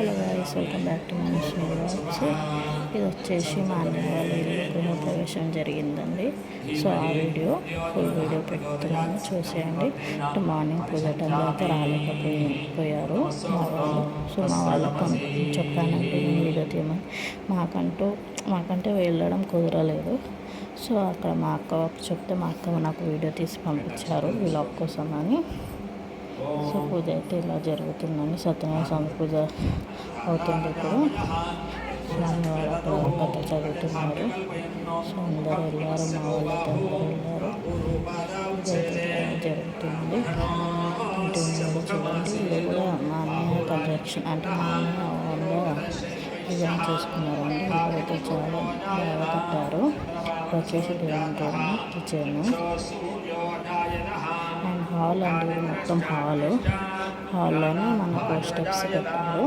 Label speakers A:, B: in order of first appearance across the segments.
A: Hello guys, welcome back to my వచ్చి ఇది వచ్చేసి మా అన్నయ్య వాళ్ళ ఇల్లు గృహప్రవేశం జరిగిందండి. సో ఆ ఫుల్ వీడియో పెడుతున్నాను, చూసేయండి. మార్నింగ్ పూజ టైంలో అయితే రాలేకపోయారు మా వాళ్ళు. సో మా వాళ్ళకు చెప్పానండి నేను వీడియో తీయమని. మాకంటే వెళ్ళడం కుదరలేదు. సో అక్కడ మా అక్క చెప్తే మా అక్క నాకు వీడియో తీసి పంపించారు వ్లాగ్ కోసం అని. సో పూజ అయితే ఇలా జరుగుతుందండి. సత్యనారాయణ స్వామి పూజ అవుతుంది ఇప్పుడు. స్వామివారు అక్కడ కథ చదువుతున్నారు. సో అందరూ వెళ్ళారు, మా వాళ్ళతో అందరూ వెళ్ళారు. పూజ అయితే జరుగుతుంది. చూడండి, ఇది కూడా మా అన్నయ్య కన్స్ట్రక్షన్ అంటే మా అన్నయ్య ఓన్గా డిజైన్ చేసుకున్నారండి. ఇల్లు అయితే చాలా బాగా కట్టారు. వచ్చేసి దేవుని రూమ్, కిచెన్ అండ్ హాల్ అండి. ఇది మొత్తం హాల్లోనే మనకు స్టెప్స్ పెట్టారు.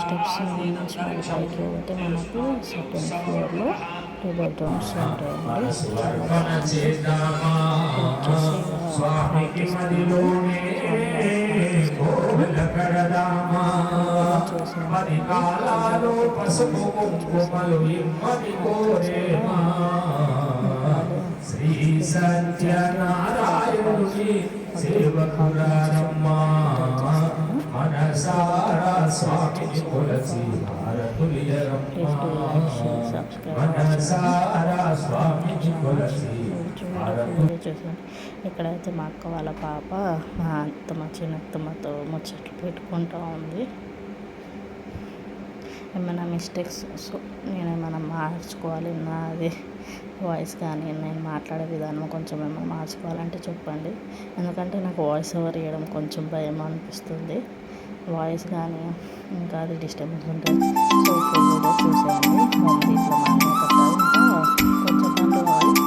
A: స్టెప్స్ నుంచి మళ్ళీ పైకి పోతే మనకు సెకండ్ ఫ్లోర్లో 2 బెడ్రూమ్స్ ఉంటాయండి.
B: శ్రీ సత్యనారాయణుని సేవకురారమ్మా మనసారా స్వామిని కొలసి హారతులియరమ్మా మనసారా స్వామిని కొలసి.
A: ఇక్కడైతే మా అక్క వాళ్ళ పాప మా చిన్నత్తమ్మతో ముచ్చట్లు పెట్టుకుంటూ ఉంది. ఏమైనా మిస్టేక్స్ నేనేమైనా మార్చుకోవాలి, నాది వాయిస్ కానీ నేను మాట్లాడే విధానం కొంచెం ఏమైనా మార్చుకోవాలంటే చెప్పండి. ఎందుకంటే నాకు వాయిస్ ఓవర్ ఇవ్వడం కొంచెం భయం అనిపిస్తుంది. వాయిస్ కానీ ఇంకా అది డిస్టర్బెన్స్ ఉంటుంది. సో ఫుల్ వీడియో చూసేయండి. మళ్ళీ ఇట్లా మాట్లాడుతారు, ఇంకా కొంచెం పనులు కావాలి.